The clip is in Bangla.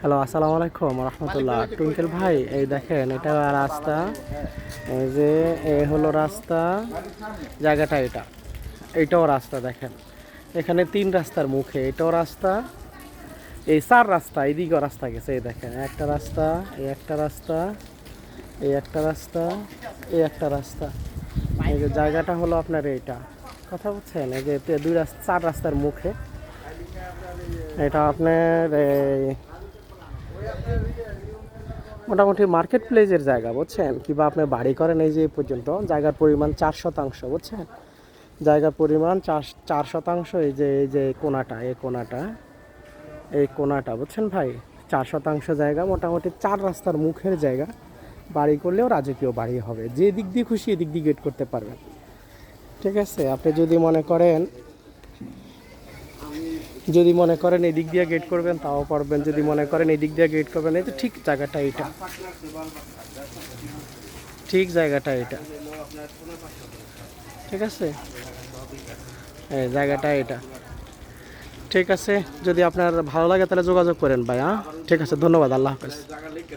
হ্যালো, আসসালামু আলাইকুম রহমতুল্লাহ। টুইঙ্কেল ভাই, এই দেখেন এটা রাস্তা। এই যে হলো রাস্তা, জায়গাটা এইটাও রাস্তা। দেখেন এখানে তিন রাস্তার মুখে, এটাও রাস্তা, এই চার রাস্তা, এইদিকেও রাস্তা গেছে। এই দেখেন একটা রাস্তা, এই একটা রাস্তা, এই একটা রাস্তা, এই একটা রাস্তা। এই যে জায়গাটা হলো আপনার এইটা, কথা বলছেন? এই যে দুই রাস্তা, চার রাস্তার মুখে এটা আপনার মোটামুটি মার্কেট প্লেসের জায়গা, বুঝছেন? কিংবা আপনি বাড়ি করেন, এই যে পর্যন্ত জায়গার পরিমাণ 4%, বুঝছেন? জায়গার পরিমাণ 4%। এই যে কোনাটা, এই কোনাটা বুঝছেন ভাই, 4% জায়গা, মোটামুটি চার রাস্তার মুখের জায়গা। বাড়ি করলেও রাজকীয় বাড়ি হবে, যে দিক দিয়ে খুশি এদিক দিয়ে গেট করতে পারবেন। ঠিক আছে, আপনি যদি মনে করেন এই দিক দিয়ে গেট করবেন তাও পারবেন, যদি মনে করেন এই দিক দিয়ে গেট করবেন। এই তো ঠিক জায়গাটা এটা, ঠিক জায়গাটা এটা, ঠিক আছে, এই জায়গাটা এটা। ঠিক আছে, যদি আপনার ভালো লাগে তাহলে যোগাযোগ করেন ভাই। হ্যাঁ, ঠিক আছে, ধন্যবাদ, আল্লাহ হাফেজ।